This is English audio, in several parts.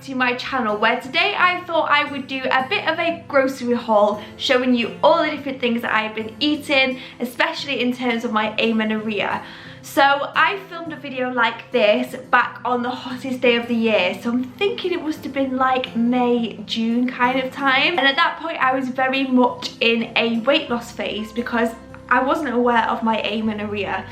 back to my channel, where today I thought I would do a bit of a grocery haul showing you all the different things that I've been eating, especially in terms of my amenorrhea. So I filmed a video like this back on the hottest day of the year, so I'm thinking it must have been like May, June kind of time, and at that point I was very much in a weight loss phase because I wasn't aware of my amenorrhea.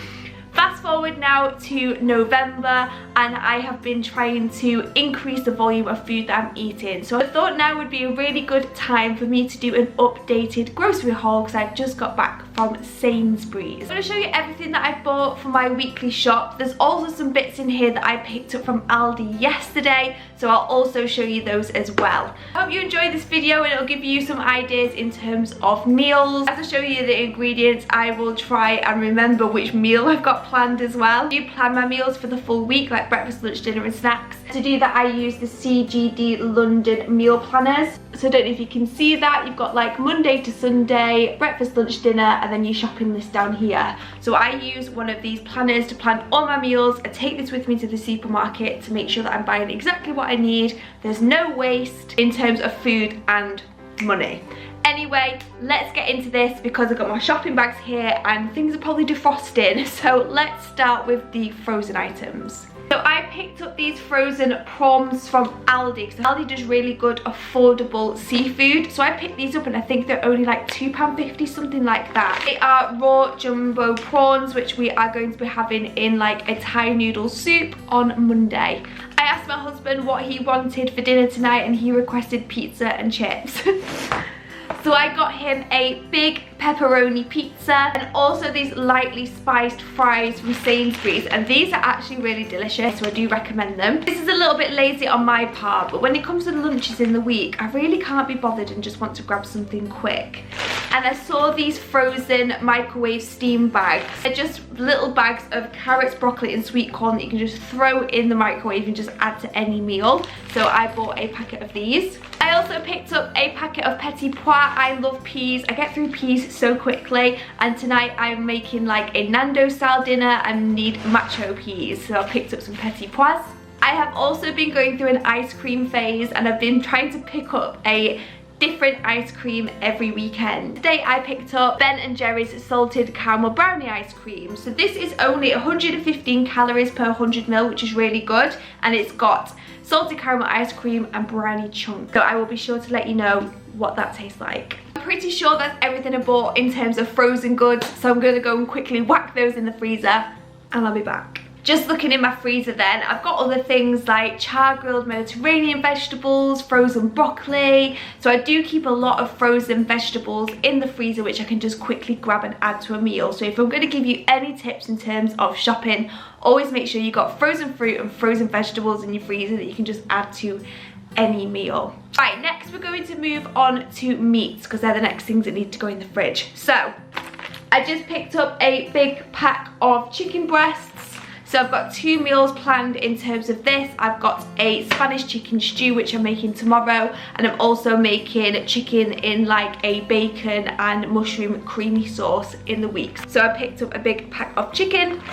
Fast forward now to November and I have been trying to increase the volume of food that I'm eating. So I thought now would be a really good time for me to do an updated grocery haul because I've just got back from Sainsburys. I'm going to show you everything that I bought for my weekly shop. There's also some bits in here that I picked up from Aldi yesterday, so I'll also show you those as well. I hope you enjoy this video and it'll give you some ideas in terms of meals. As I show you the ingredients, I will try and remember which meal I've got planned as well. I do plan my meals for the full week, like breakfast, lunch, dinner and snacks. To do that I use the CGD London meal planners. So I don't know if you can see that, you've got like Monday to Sunday, breakfast, lunch, dinner, and then your shopping list down here. So I use one of these planners to plan all my meals. I take this with me to the supermarket to make sure that I'm buying exactly what I need. There's no waste in terms of food and money. Anyway, let's get into this because I've got my shopping bags here and things are probably defrosting. So let's start with the frozen items. So I picked up these frozen prawns from Aldi because Aldi does really good affordable seafood. So I picked these up and I think they're only like £2.50, something like that. They are raw jumbo prawns which we are going to be having in like a Thai noodle soup on Monday. I asked my husband what he wanted for dinner tonight and he requested pizza and chips. So I got him a big pepperoni pizza and also these lightly spiced fries from Sainsburys, and these are actually really delicious, so I do recommend them. This is a little bit lazy on my part, but when it comes to lunches in the week, I really can't be bothered and just want to grab something quick. And I saw these frozen microwave steam bags. They're just little bags of carrots, broccoli and sweet corn that you can just throw in the microwave and just add to any meal. So I bought a packet of these. I also picked up a packet of petit pois. I love peas. I get through peas so quickly, and tonight I'm making like a Nando style dinner and need macho peas, so I picked up some petit pois. I have also been going through an ice cream phase and I've been trying to pick up a different ice cream every weekend. Today I picked up Ben & Jerry's salted caramel brownie ice cream. So this is only 115 calories per 100 ml, which is really good, and it's got salted caramel ice cream and brownie chunk. So I will be sure to let you know what that tastes like. I'm pretty sure that's everything I bought in terms of frozen goods, so I'm going to go and quickly whack those in the freezer and I'll be back. Just looking in my freezer then, I've got other things like char-grilled Mediterranean vegetables, frozen broccoli. So I do keep a lot of frozen vegetables in the freezer which I can just quickly grab and add to a meal. So if I'm going to give you any tips in terms of shopping, always make sure you've got frozen fruit and frozen vegetables in your freezer that you can just add to any meal. Right, next we're going to move on to meats because they're the next things that need to go in the fridge. So I just picked up a big pack of chicken breasts. So I've got 2 meals planned in terms of this. I've got a Spanish chicken stew which I'm making tomorrow, and I'm also making chicken in like a bacon and mushroom creamy sauce in the week. So I picked up a big pack of chicken.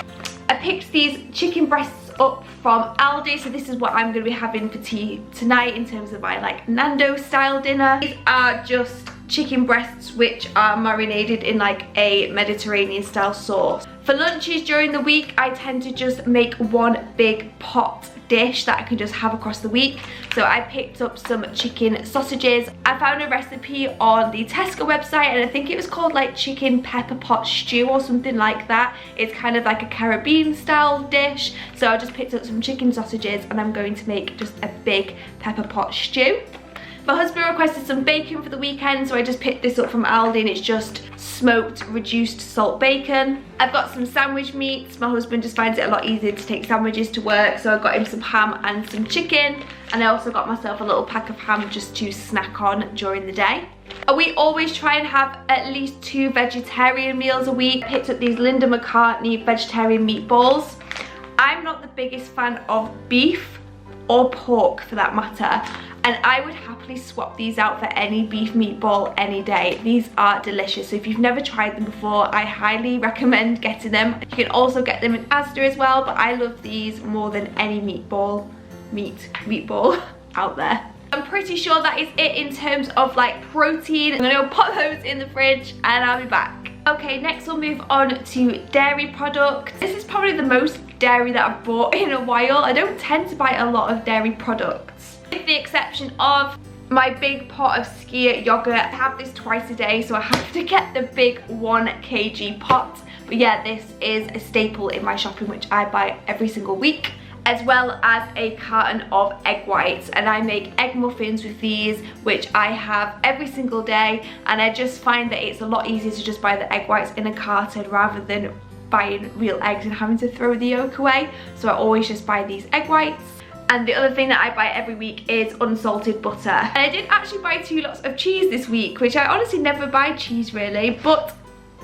I picked these chicken breasts up from Aldi, so this is what I'm going to be having for tea tonight in terms of my like Nando style dinner. These are just chicken breasts which are marinated in like a Mediterranean style sauce. For lunches during the week I tend to just make one big pot dish that I can just have across the week. So I picked up some chicken sausages. I found a recipe on the Tesco website and I think it was called like chicken pepper pot stew or something like that. It's kind of like a Caribbean style dish. So I just picked up some chicken sausages and I'm going to make just a big pepper pot stew. My husband requested some bacon for the weekend, so I just picked this up from Aldi and it's just smoked reduced salt bacon. I've got some sandwich meats. My husband just finds it a lot easier to take sandwiches to work, so I got him some ham and some chicken, and I also got myself a little pack of ham just to snack on during the day. We always try and have at least 2 vegetarian meals a week. I picked up these Linda McCartney vegetarian meatballs. I'm not the biggest fan of beef or pork for that matter, and I would happily swap these out for any beef meatball any day. These are delicious, so if you've never tried them before, I highly recommend getting them. You can also get them in Asda as well, but I love these more than any meatball. out there. I'm pretty sure that is it in terms of like protein. I'm gonna go pop those in the fridge and I'll be back. Okay, next we'll move on to dairy products. This is probably the most dairy that I've bought in a while. I don't tend to buy a lot of dairy products, with the exception of my big pot of skyr yogurt. I have this twice a day, so I have to get the big 1 kg pot. But yeah, this is a staple in my shopping, which I buy every single week, as well as a carton of egg whites. And I make egg muffins with these, which I have every single day. And I just find that it's a lot easier to just buy the egg whites in a carton rather than buying real eggs and having to throw the yolk away. So I always just buy these egg whites. And the other thing that I buy every week is unsalted butter. And I did actually buy 2 lots of cheese this week, which I honestly never buy cheese really, but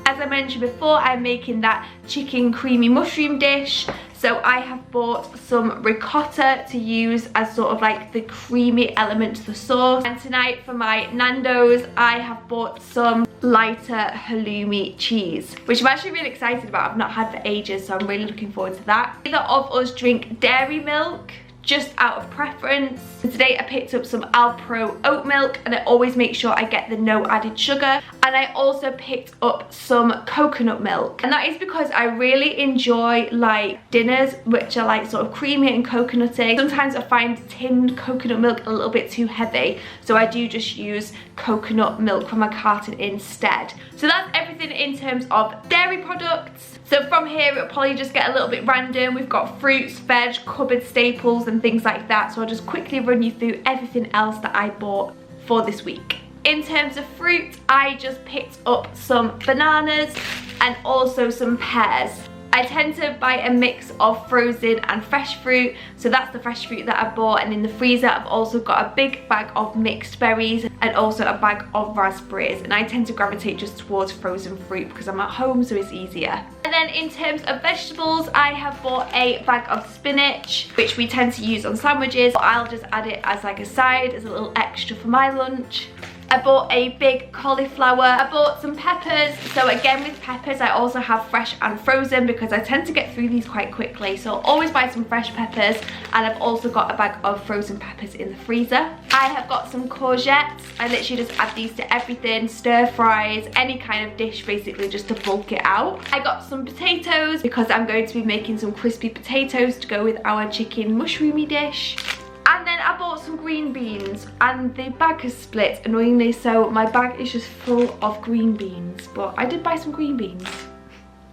as I mentioned before, I'm making that chicken creamy mushroom dish. So I have bought some ricotta to use as sort of like the creamy element to the sauce. And tonight for my Nando's, I have bought some lighter halloumi cheese, which I'm actually really excited about. I've not had for ages, so I'm really looking forward to that. Neither of us drink dairy milk, just out of preference. And today I picked up some Alpro oat milk, and I always make sure I get the no added sugar. And I also picked up some coconut milk, and that is because I really enjoy like dinners which are like sort of creamy and coconutty. Sometimes I find tinned coconut milk a little bit too heavy, so I do just use coconut milk from my carton instead. So that's everything in terms of dairy products. So from here it'll probably just get a little bit random. We've got fruits, veg, cupboard staples and things like that. So I'll just quickly run you through everything else that I bought for this week. In terms of fruit, I just picked up some bananas and also some pears. I tend to buy a mix of frozen and fresh fruit, so that's the fresh fruit that I bought. And in the freezer I've also got a big bag of mixed berries and also a bag of raspberries, and I tend to gravitate just towards frozen fruit because I'm at home, so it's easier. And then in terms of vegetables, I have bought a bag of spinach, which we tend to use on sandwiches, but I'll just add it as like a side, as a little extra for my lunch. I bought a big cauliflower. I bought some peppers. So again, with peppers I also have fresh and frozen because I tend to get through these quite quickly, so I'll always buy some fresh peppers. And I've also got a bag of frozen peppers in the freezer. I have got some courgettes. I literally just add these to everything, stir fries, any kind of dish basically, just to bulk it out. I got some potatoes because I'm going to be making some crispy potatoes to go with our chicken mushroomy dish. And then I bought some green beans, and the bag has split annoyingly, so my bag is just full of green beans, but I did buy some green beans.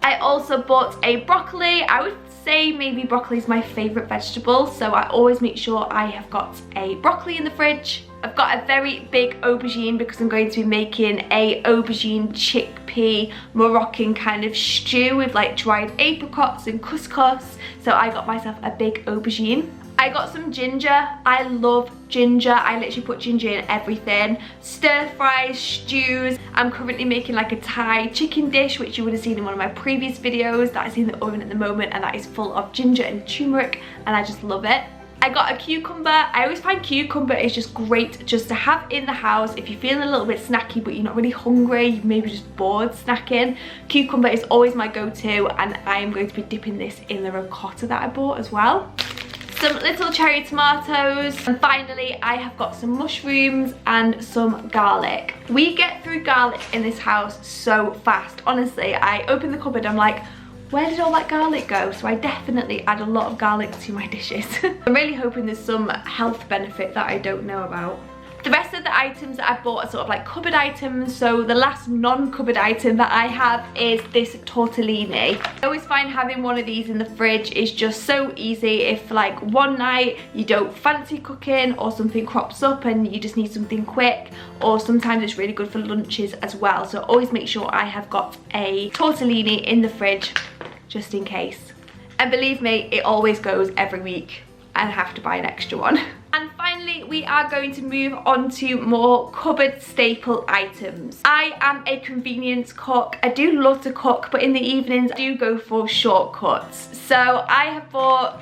I also bought a broccoli. I would say maybe broccoli is my favourite vegetable, so I always make sure I have got a broccoli in the fridge. I've got a very big aubergine because I'm going to be making a aubergine chickpea Moroccan kind of stew with like dried apricots and couscous, so I got myself a big aubergine. I got some ginger. I love ginger. I literally put ginger in everything. Stir fries, stews. I'm currently making like a Thai chicken dish, which you would have seen in one of my previous videos. That is in the oven at the moment, and that is full of ginger and turmeric, and I just love it. I got a cucumber. I always find cucumber is just great just to have in the house if you're feeling a little bit snacky but you're not really hungry, you're maybe just bored snacking. Cucumber is always my go-to, and I am going to be dipping this in the ricotta that I bought as well. Some little cherry tomatoes, and finally I have got some mushrooms and some garlic. We get through garlic in this house so fast. Honestly, I open the cupboard, I'm like, where did all that garlic go? So I definitely add a lot of garlic to my dishes. I'm really hoping there's some health benefit that I don't know about. The rest of the items that I bought are sort of like cupboard items, so the last non-cupboard item that I have is this tortellini. I always find having one of these in the fridge is just so easy if like one night you don't fancy cooking or something crops up and you just need something quick, or sometimes it's really good for lunches as well. So always make sure I have got a tortellini in the fridge just in case. And believe me, it always goes every week and I have to buy an extra one. And finally, we are going to move on to more cupboard staple items. I am a convenience cook. I do love to cook, but in the evenings I do go for shortcuts. So I have bought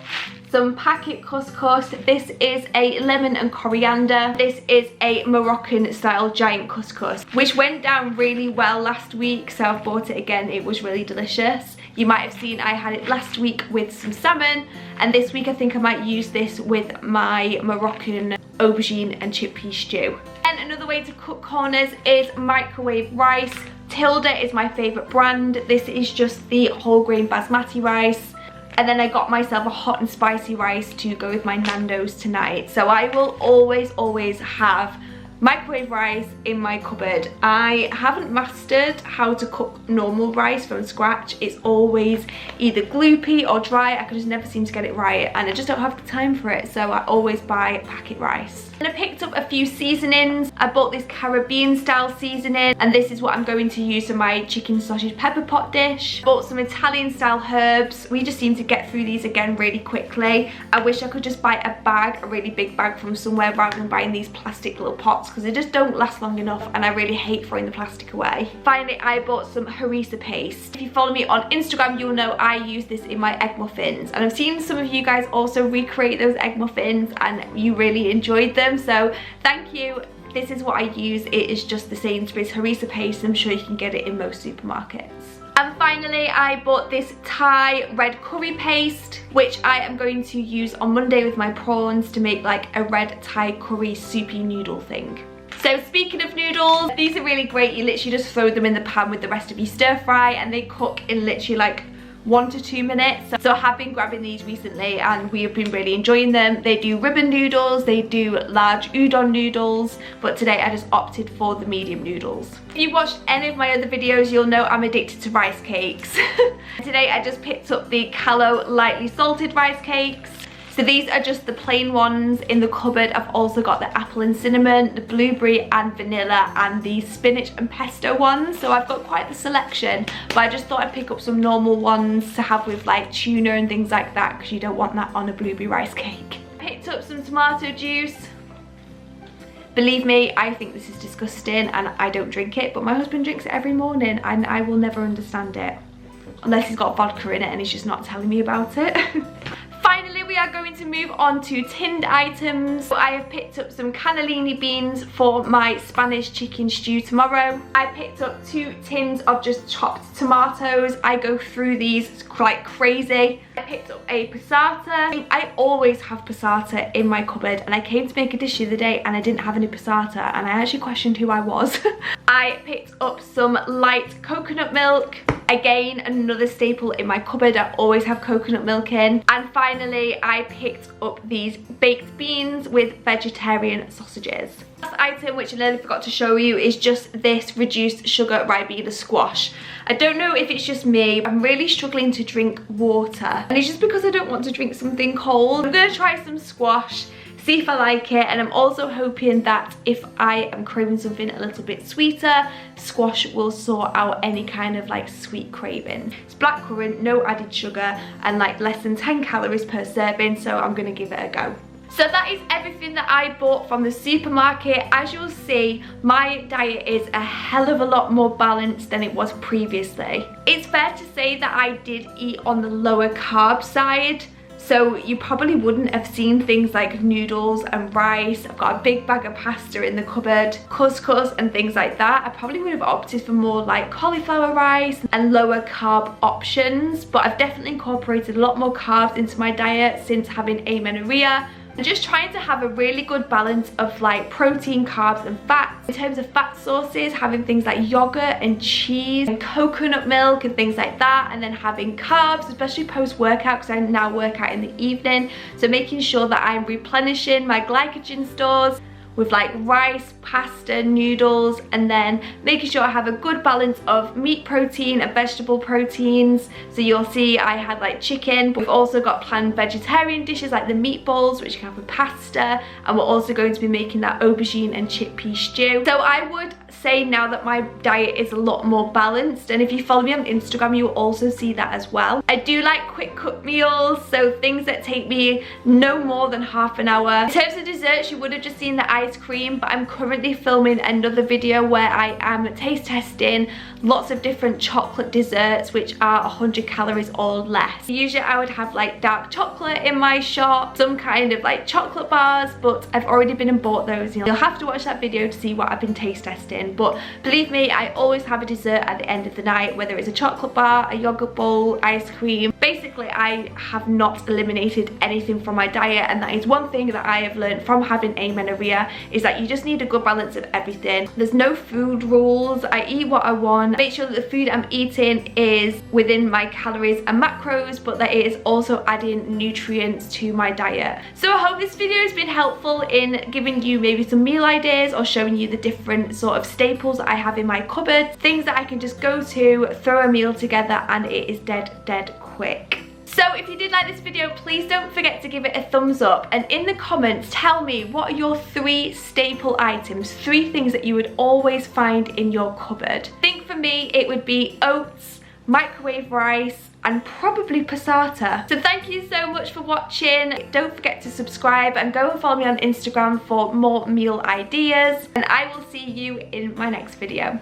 some packet couscous. This is a lemon and coriander. This is a Moroccan style giant couscous, which went down really well last week, so I've bought it again. It was really delicious. You might have seen I had it last week with some salmon, and this week I think I might use this with my Moroccan aubergine and chickpea stew. And another way to cut corners is microwave rice. Tilda is my favourite brand. This is just the whole grain basmati rice. And then I got myself a hot and spicy rice to go with my Nando's tonight. So I will always have microwave rice in my cupboard. I haven't mastered how to cook normal rice from scratch. It's always either gloopy or dry. I just never seem to get it right, and I just don't have the time for it, so I always buy packet rice. And I picked up a few seasonings. I bought this Caribbean style seasoning, and this is what I'm going to use for my chicken sausage pepper pot dish. Bought some Italian style herbs. We just seem to get through these again really quickly. I wish I could just buy a bag, a really big bag from somewhere, rather than buying these plastic little pots, because they just don't last long enough, and I really hate throwing the plastic away. Finally, I bought some harissa paste. If you follow me on Instagram, you'll know I use this in my egg muffins, and I've seen some of you guys also recreate those egg muffins and you really enjoyed them, so thank you. This is what I use. It is just the Sainsburys harissa paste. I'm sure you can get it in most supermarkets. And finally, I bought this Thai red curry paste, which I am going to use on Monday with my prawns to make like a red Thai curry soupy noodle thing. So speaking of noodles, these are really great. You literally just throw them in the pan with the rest of your stir fry, and they cook in literally like 1 to 2 minutes. So I have been grabbing these recently and we have been really enjoying them. They do ribbon noodles, they do large udon noodles, but today I just opted for the medium noodles. If you watched any of my other videos, you'll know I'm addicted to rice cakes. Today I just picked up the Callo lightly salted rice cakes. So these are just the plain ones. In the cupboard I've also got the apple and cinnamon, the blueberry and vanilla, and the spinach and pesto ones. So I've got quite the selection, but I just thought I'd pick up some normal ones to have with like tuna and things like that, because you don't want that on a blueberry rice cake. Picked up some tomato juice. Believe me, I think this is disgusting and I don't drink it, but my husband drinks it every morning and I will never understand it. Unless he's got vodka in it and he's just not telling me about it. Finally, we are going to move on to tinned items. I have picked up some cannellini beans for my Spanish chicken stew tomorrow. I picked up 2 tins of just chopped tomatoes. I go through these like crazy. I picked up a passata. I always have passata in my cupboard, and I came to make a dish the other day and I didn't have any passata, and I actually questioned who I was. I picked up some light coconut milk. Again, another staple in my cupboard. I always have coconut milk in. And finally, I picked up these baked beans with vegetarian sausages. Last item, which I nearly forgot to show you, is just this reduced sugar Ribena squash. I don't know if it's just me, but I'm really struggling to drink water, and it's just because I don't want to drink something cold. I'm gonna try some squash, see if I like it, and I'm also hoping that if I am craving something a little bit sweeter, squash will sort out any kind of like sweet craving. It's blackcurrant, no added sugar, and like less than 10 calories per serving, so I'm gonna give it a go. So that is everything that I bought from the supermarket. As you'll see, my diet is a hell of a lot more balanced than it was previously. It's fair to say that I did eat on the lower carb side. So you probably wouldn't have seen things like noodles and rice. I've got a big bag of pasta in the cupboard, couscous and things like that. I probably would have opted for more like cauliflower rice and lower carb options, but I've definitely incorporated a lot more carbs into my diet since having amenorrhea. I'm just trying to have a really good balance of like protein, carbs and fats. In terms of fat sources, having things like yogurt and cheese and coconut milk and things like that, and then having carbs, especially post-workout, because I now work out in the evening. So making sure that I'm replenishing my glycogen stores with like rice, pasta, noodles, and then making sure I have a good balance of meat protein and vegetable proteins. So you'll see I had like chicken, but we've also got planned vegetarian dishes like the meatballs, which you can have with pasta, and we're also going to be making that aubergine and chickpea stew. So I would say now that my diet is a lot more balanced, and if you follow me on Instagram, you'll also see that as well. I do like quick cook meals, so things that take me no more than half an hour. In terms of desserts, you would have just seen the ice cream, but I'm currently filming another video where I am taste testing lots of different chocolate desserts which are 100 calories or less. Usually I would have like dark chocolate in my shop, some kind of like chocolate bars, but I've already been and bought those. You'll have to watch that video to see what I've been taste testing, but believe me, I always have a dessert at the end of the night, whether it's a chocolate bar, a yogurt bowl, ice cream. basically I have not eliminated anything from my diet, and that is one thing that I have learned from having amenorrhea, is that you just need a good balance of everything. There's no food rules. I eat what I want, make sure that the food I'm eating is within my calories and macros, but that it is also adding nutrients to my diet. So I hope this video has been helpful in giving you maybe some meal ideas or showing you the different sort of staples that I have in my cupboard, things that I can just go to, throw a meal together, and it is dead quick. So if you did like this video, please don't forget to give it a thumbs up, and in the comments tell me what are your 3 staple items, 3 things that you would always find in your cupboard. I think for me it would be oats, microwave rice, and probably passata. So thank you so much for watching. Don't forget to subscribe and go and follow me on Instagram for more meal ideas, and I will see you in my next video.